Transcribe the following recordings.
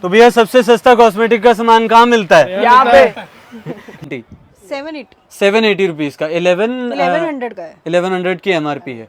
तो भैया सबसे सस्ता कॉस्मेटिक का सामान कहाँ मिलता है? यहाँ पे 780 रुपीज का 1100 का है। 1100 की MRP है।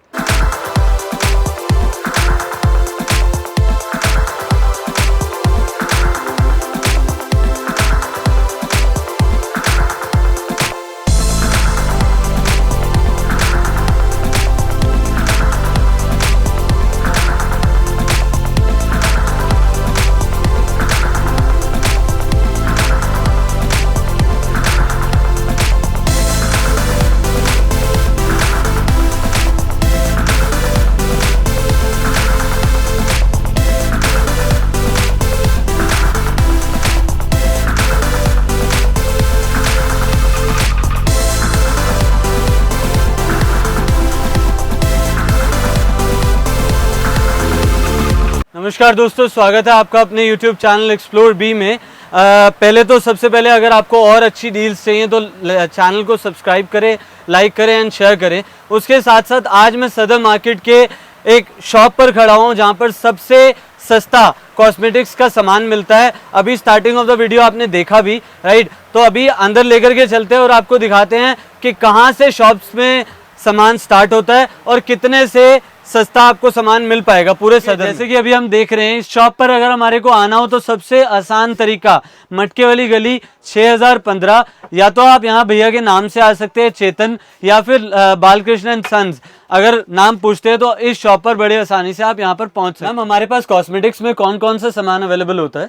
नमस्कार दोस्तों, स्वागत है आपका अपने YouTube चैनल एक्सप्लोर बी में। पहले तो सबसे पहले अगर आपको और अच्छी डील्स चाहिए तो चैनल को सब्सक्राइब करें, लाइक करें एंड शेयर करें। उसके साथ साथ आज मैं सदर मार्केट के एक शॉप पर खड़ा हूँ जहाँ पर सबसे सस्ता कॉस्मेटिक्स का सामान मिलता है। अभी स्टार्टिंग ऑफ द वीडियो आपने देखा भी, राइट? तो अभी अंदर लेकर के चलते हैं और आपको दिखाते हैं कि कहाँ से शॉप्स में सामान स्टार्ट होता है और कितने से सस्ता आपको सामान मिल पाएगा पूरे सदर। जैसे कि अभी हम देख रहे हैं इस शॉप पर अगर हमारे को आना हो तो सबसे आसान तरीका मटके वाली गली 6015, या तो आप यहाँ भैया के नाम से आ सकते हैं चेतन, या फिर बालकृष्ण एंड सन्स अगर नाम पूछते हैं तो इस शॉप पर बड़ी आसानी से आप यहाँ पर पहुँच सकते हैं। हमारे पास कॉस्मेटिक्स में कौन कौन सा सामान अवेलेबल होता है?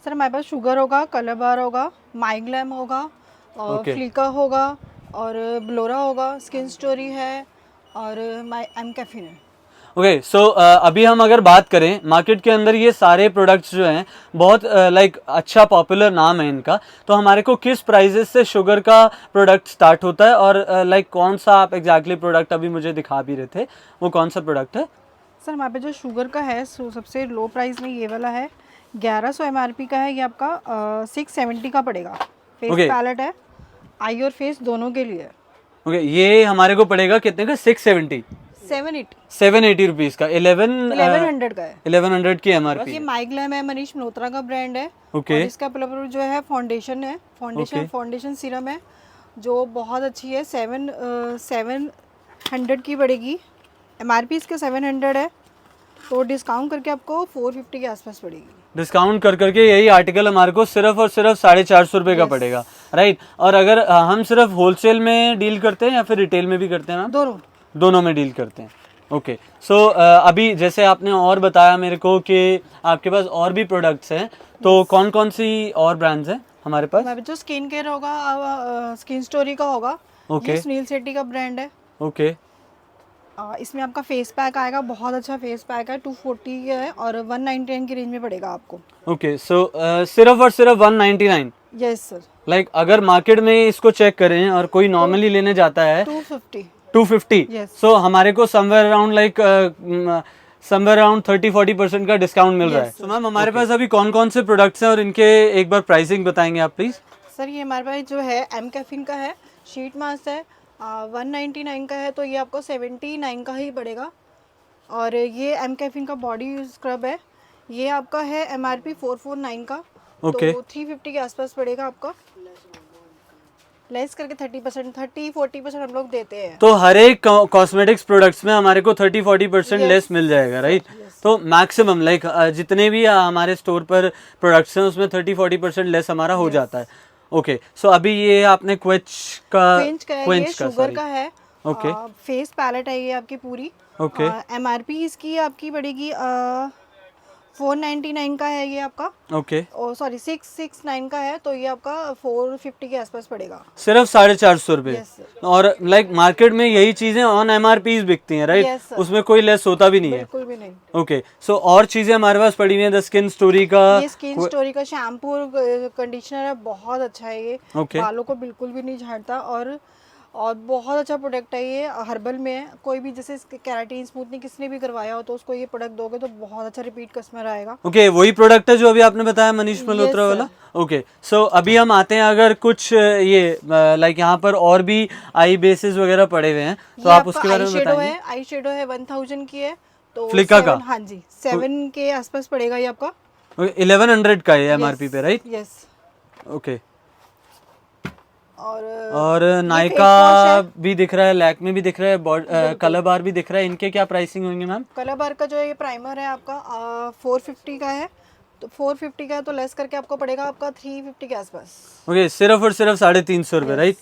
सर हमारे पास शुगर होगा, कलर बार होगा, माइग्लैम होगा, और फ्लिका होगा, और ब्लोरा होगा, स्किन स्टोरी है, और एम कैफीन है। ओके, सो अभी हम अगर बात करें मार्केट के अंदर ये सारे प्रोडक्ट्स जो हैं बहुत लाइक अच्छा पॉपुलर नाम है इनका। तो हमारे को किस प्राइजेस से शुगर का प्रोडक्ट स्टार्ट होता है और लाइक कौन सा आप एग्जैक्टली प्रोडक्ट अभी मुझे दिखा भी रहे थे, वो कौन सा प्रोडक्ट है? सर हमारे पे जो शुगर का है सबसे लो प्राइस में ये वाला है, 1100 MRP का है। ये आपका 670 का पड़ेगा। फेस पैलेट है, आई और फेस दोनों के लिए। ओके, ये हमारे को पड़ेगा कितने का? 780 रुपीज का 1100 का है। 1100 की MRP। ये माइग्लैम है, मनीष मल्होत्रा का ब्रांड है। ओके, इसका प्लस जो है फाउंडेशन है, फाउंडेशन सीरम है जो बहुत अच्छी है। 700 की पड़ेगी। MRP इसका 700 है, तो डिस्काउंट करके आपको 450 के आसपास पड़ेगी। डिस्काउंट कर करके यही आर्टिकल हमारे को सिर्फ और सिर्फ 450 रुपये का पड़ेगा, राइट? और अगर हम सिर्फ होलसेल में डील करते हैं या फिर रिटेल में भी करते हैं? ना, दोनों में डील करते हैं। ओके, सो अभी जैसे आपने और बताया मेरे को कि आपके पास और भी प्रोडक्ट्स हैं, तो कौन कौन सी और ब्रांड्स हैं हमारे पास? जो स्किन केयर होगा, स्किन स्टोरी का होगा। ओके, सुनील शेट्टी का ब्रांड है। ओके, इसमें आपका फेस पैक आएगा, बहुत अच्छा फेस पैक है, 240 है और 199 की रेंज में पड़ेगा आपको। ओके, सो सिर्फ और सिर्फ 199? Yes sir. लाइक अगर मार्केट में इसको चेक करें और कोई नॉर्मली लेने जाता है 250, सो हमारे को समवेयर अराउंड 30-40% का डिस्काउंट मिल रहा है। तो मैम हमारे पास अभी कौन कौन से प्रोडक्ट्स हैं और इनके एक बार प्राइसिंग बताएंगे आप प्लीज? सर ये हमारे पास जो है एम कैफीन का है, शीट मास्क है, 199 का है, तो ये आपको 79 का ही पड़ेगा। और ये एम कैफीन का बॉडी स्क्रब है, ये आपका है MRP 449 का। ओके, तो 350 के आसपास पड़ेगा आपका, लेस करके 30-40% हम लोग देते हैं। तो हर एक कॉस्मेटिक्स प्रोडक्ट्स में हमारे को 30-40% लेस मिल जाएगा, राइट? तो मैक्सिमम लाइक जितने भी हमारे स्टोर पर प्रोडक्ट्स हैं उसमें 30-40% लेस हमारा हो जाता है। ओके, सो अभी ये आपने क्वेंच का शुगर का है। ओके, फेस पैलेट है ये आपकी पूरी। ओके, MRP इसकी आपकी पड़ेगी 499 का है ये आपका। ओके, सॉरी 669 का है, तो ये आपका 450 के आसपास पड़ेगा। सिर्फ 450 रुपये। और लाइक मार्केट में यही चीजें ऑन MRP बिकती हैं, राइट? उसमें कोई लेस होता भी नहीं है। बिल्कुल भी नहीं। ओके, सो और चीजें हमारे पास पड़ी हुई हैं। द स्किन स्टोरी का, ये स्किन स्टोरी का शैम्पू कंडीशनर है, बहुत अच्छा है ये। बालों को बिल्कुल भी नहीं झाड़ता और बहुत अच्छा प्रोडक्ट है ये। हर्बल में है, कोई भी जैसे केराटिन स्मूथनिंग किसने भी करवाया हो तो उसको ये प्रोडक्ट दोगे तो बहुत अच्छा रिपीट कस्टमर आएगा। ओके, वही प्रोडक्ट है जो अभी आपने बताया मनीष मल्होत्रा वाला। ओके, सो अभी हम आते हैं अगर कुछ ये लाइक यहाँ पर और भी आई बेसिस वगैरह पड़े हुए हैं तो आप उसके बारे में बताइए। आई शेडो है 1000 की है, तो फ्लिका का, हाँ जी 7 के आसपास पड़ेगा ये आपका। 1100 का है MRP पे, राइट? यस। ओके। और नायका भी दिख रहा है, लैक्मे भी दिख रहा है, कलर बार भी दिख रहा है। इनके क्या प्राइसिंग होंगे मैम? कलर बार का जो ये प्राइमर है आपका 450 का है, तो 450 का है तो लेस करके आपको पड़ेगा आपका 350 के आसपास। ओके, सिर्फ और सिर्फ 350 रुपये, राइट?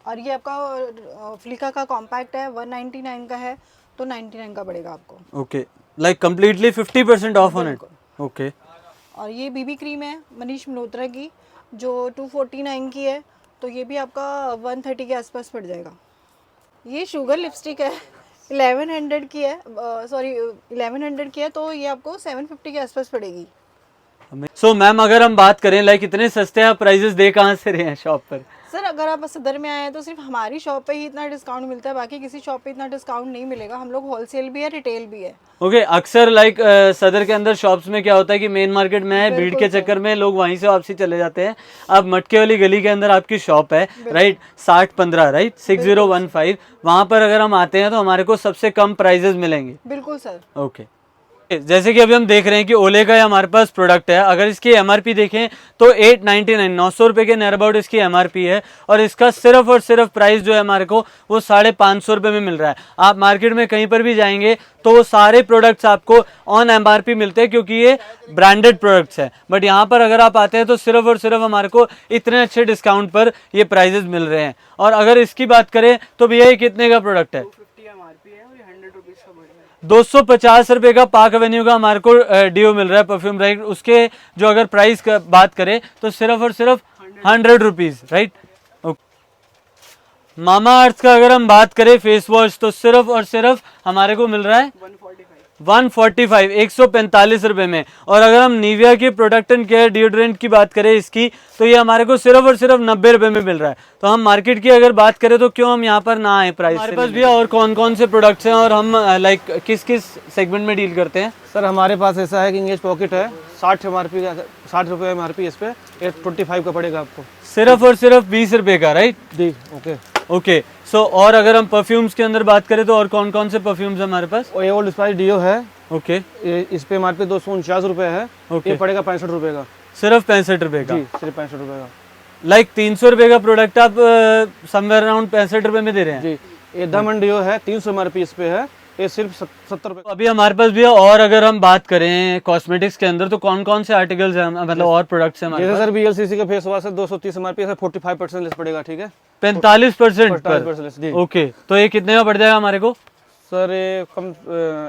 और ये आपका फ्लिका का कॉम्पैक्ट है 199 का है, तो 99 का पड़ेगा आपको। Okay, like completely 50% of on it. Okay. और ये बीबी क्रीम है मनीष मल्होत्रा की, जो 249 की है, तो ये भी आपका 130 के आसपास पड़ जाएगा। ये शुगर लिपस्टिक है 1100 की है, सॉरी 1100 की है, तो ये आपको 750 के आसपास पड़ेगी। सो मैम, अगर हम बात करें लाइक इतने सस्ते आप प्राइजेस दे कहाँ से रहे हैं शॉप पर? सर अगर आप सदर में आए हैं तो सिर्फ हमारी शॉप पे ही इतना डिस्काउंट मिलता है, बाकी किसी शॉप पे इतना डिस्काउंट नहीं मिलेगा। हम लोग होलसेल भी है, रिटेल भी है। ओके, अक्सर लाइक सदर के अंदर शॉप्स में क्या होता है कि मेन मार्केट में है, भीड़ के चक्कर में लोग वहीं से वापसी चले जाते हैं। अब मटके वाली गली के अंदर आपकी शॉप है, राइट? 6015, राइट? 6015, वहाँ पर अगर हम आते हैं तो हमारे को सबसे कम प्राइजेस मिलेंगे। बिल्कुल सर। ओके। जैसे कि अभी हम देख रहे हैं कि ओले का हमारे पास प्रोडक्ट है। अगर इसकी MRP देखें तो 899, 900 रुपये के नियर अबाउट इसकी MRP है, और इसका सिर्फ और सिर्फ प्राइस जो है हमारे को वो 550 रुपये में मिल रहा है। आप मार्केट में कहीं पर भी जाएंगे तो वो सारे प्रोडक्ट्स आपको ऑन MRP मिलते हैं, क्योंकि ये ब्रांडेड प्रोडक्ट्स हैं। बट यहाँ पर अगर आप आते हैं तो सिर्फ और सिर्फ हमारे को इतने अच्छे डिस्काउंट पर ये प्राइजेस मिल रहे हैं। और अगर इसकी बात करें तो भैया ये कितने का प्रोडक्ट है? 250 रुपए का पार्क एवेन्यू का हमारे को डिओ मिल रहा है, परफ्यूम, राइट? उसके जो अगर प्राइस का बात करें तो सिर्फ और सिर्फ 100 रुपीज, राइट? मामा अर्थ का अगर हम बात करें फेस वॉश तो सिर्फ और सिर्फ हमारे को मिल रहा है 145, 145 रुपए में। और अगर हम निविया के प्रोडक्ट एंड केयर डिओड्रेंट की बात करें इसकी, तो ये हमारे को सिर्फ और सिर्फ 90 रुपए में मिल रहा है। तो हम मार्केट की अगर बात करें तो क्यों हम यहाँ पर ना आए प्राइस? हमारे पास भी और कौन कौन से प्रोडक्ट्स हैं और हम लाइक किस किस सेगमेंट में डील करते हैं? सर हमारे पास ऐसा है कि इंगेज पॉकेट है 60 MRP का, 60 रुपये MRP इस पे 825 का पड़ेगा आपको, सिर्फ और सिर्फ 20 रुपए का, राइट? जी। Okay okay. सो और अगर हम परफ्यूम्स के अंदर बात करें तो और कौन कौन से परफ्यूम्स हमारे पास? और ये ओल्ड स्पाइस डिओ है। ओके। इस पे MRP 249 रुपये है। ये पड़ेगा 65 रुपये का। सिर्फ 65 रुपए का? जी, सिर्फ 65 रुपये का। लाइक 300 रुपए का प्रोडक्ट आप समवेयर अराउंड 65 रुपए में दे रहे हैं? जी। ये दमन डिओ है 300 MRP इस पे है, ये सिर्फ 70 रुपये। अभी हमारे पास भी है। और अगर हम बात करें कॉस्मेटिक्स के अंदर तो कौन कौन से आर्टिकल्स हैं, मतलब और प्रोडक्ट्स हैं हमारे जैसे पास? सर VLCC का फेस वॉश है 230 MRP है, 45% लेस पड़ेगा, ठीक है? 45% पर? 45% लेस, जी। ओके, तो ये कितने का पड़ जाएगा हमारे को? सर ये कम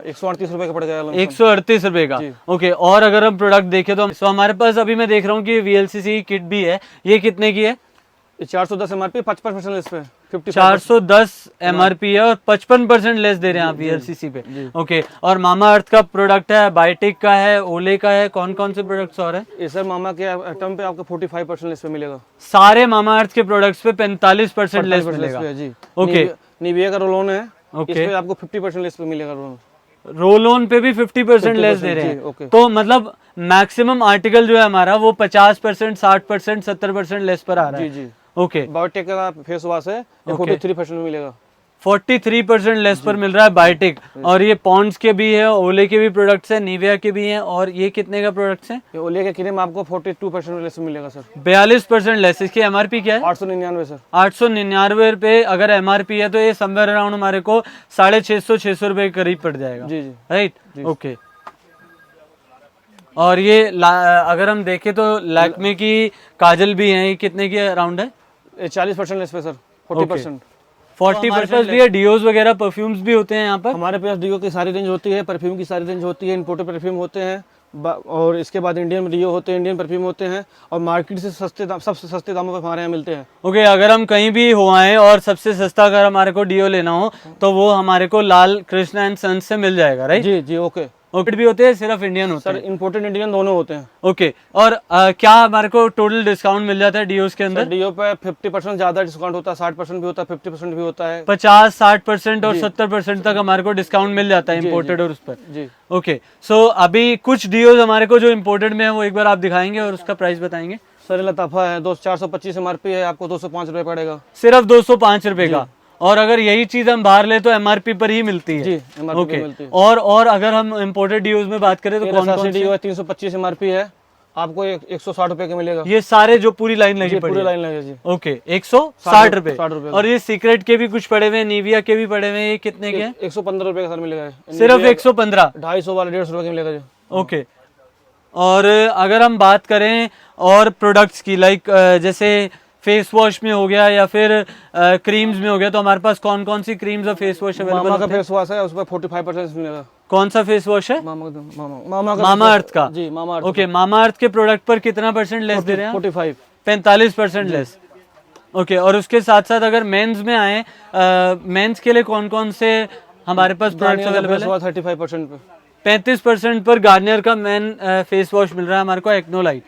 138 रुपये का पड़ जाएगा। 138 रुपए का? ओके। और अगर हम प्रोडक्ट देखें तो हमारे पास अभी मैं देख रहा हूँ कि VLCC किट भी है, ये कितने की है? 410 MRP 55% लेस पे, 410 MRP है और 55% लेस दे रहे हैं आप VLCC पे। ओके। और मामा अर्थ का प्रोडक्ट है, बायोटिक का है, ओले का है, कौन कौन से प्रोडक्ट्स और हैं? ये सर मामा के आइटम पे आपको 45% लेस पे मिलेगा। सारे मामा अर्थ के प्रोडक्ट्स पे 45% लेस मिलेगा? जी। ओके। निविया का रोल ऑन है, ओके। इस पे आपको 50% लेस पे मिलेगा रोल। रोल ऑन पे भी 50% लेस दे रहे हैं? ओके। तो मतलब मैक्सिमम आर्टिकल जो है हमारा वो 50%, 60%, 70% लेस पर आ रहा है? जी जी। ओके। बायोटेक का फेस वॉश है, ये 43% में मिलेगा। 43% लेस पर मिल रहा है बायोटिक। और ये पॉन्ड्स के भी है, ओले के भी प्रोडक्ट्स हैं, निविया के भी हैं। और ये कितने का प्रोडक्ट्स हैं? ये ओले का क्रीम आपको 42% लेस में मिलेगा सर। 42% लेस। इसकी MRP क्या है? 899 सर। 899 रुपए अगर MRP है तो ये समवेयर अराउंड हमारे को 650 रुपए के करीब पड़ जाएगा, जी जी, राइट? ओके। और ये अगर हम देखें तो लैक्मे की काजल भी है, ये कितने की अराउंड है? 40% लेस पे सर, 40%। 40% भी है। डिओज वगैरह परफ्यूम्स भी होते हैं यहाँ पर? हमारे पास डिओ की सारी रेंज होती है, परफ्यूम की सारी रेंज होती है, इंपोर्टेड परफ्यूम होते हैं, और इसके बाद इंडियन डिओ होते हैं, इंडियन परफ्यूम होते हैं, और मार्केट से सस्ते दाम, सबसे सस्ते दामों पर हमारे यहाँ मिलते हैं। ओके। अगर हम कहीं भी हो आए और सबसे सस्ता अगर हमारे को डिओ लेना हो तो वो हमारे को लाल कृष्ण एंड सन्स से मिल जाएगा, राइट? जी जी। ओके। भी होते हैं, सिर्फ इंडियन होते सर? इंपोर्टेड इंडियन दोनों होते हैं। ओके। और क्या हमारे को टोटल डिस्काउंट मिल जाता है डिओस के अंदर? डिओ पे 50% ज्यादा डिस्काउंट होता है, 60% भी होता है, 50% भी होता है। 50, 60% और 70% तक हमारे को डिस्काउंट मिल जाता है इम्पोर्टेड और उस पर? जी। ओके। सो अभी कुछ डिओज हमारे को जो इम्पोर्टेड में है वो एक बार आप दिखाएंगे और उसका प्राइस बताएंगे? सर लताफा है 425 MRP है, आपको 205 रुपये पड़ेगा। सिर्फ 205 रुपए का? और अगर यही चीज हम बाहर ले तो MRP पर ही मिलती है? जी, MRP ओके। पे मिलती है। और अगर हम इम्पोर्टेड डिओज में बात करें तो कौन कौन से? डिओ है 325 MRP है, आपको 160 रुपए का मिलेगा। ये सारे जो पूरी लाइन लगी जी, पड़ी पूरी है। लाइन लगेगी जी। ओके 160 रुपए। 60 रुपए। और ये सीक्रेट के भी कुछ पड़े हुए हैं, निविया के भी पड़े हुए हैं, ये कितने के हैं? 115 रुपए का सर मिलेगा। सिर्फ 115। 250 वाला 150 रुपए का मिलेगा जी। ओके। और अगर हम बात करें और प्रोडक्ट्स की, लाइक जैसे फेस वॉश में हो गया या फिर क्रीम्स में हो गया, तो हमारे पास कौन कौन सी क्रीम्स और फेस वॉश अवेलेबल मामा का होते हैं? फेस वॉश है, उस पर 45% मिलेगा। कौन सा फेस वॉश है? मामा अर्थ का। जी, मामा अर्थ। ओके, मामा अर्थ के प्रोडक्ट पर कितना % लेस दे रहे हैं? 45। 45% लेस। ओके। और उसके साथ साथ अगर मेंस में आए, मेंस के लिए कौन कौन से हमारे पास प्रोडक्ट्स अवेलेबल है? 35% पे। 35% पर गार्नियर का मेन फेस वॉश मिल रहा है हमारे को, एक्नो लाइट।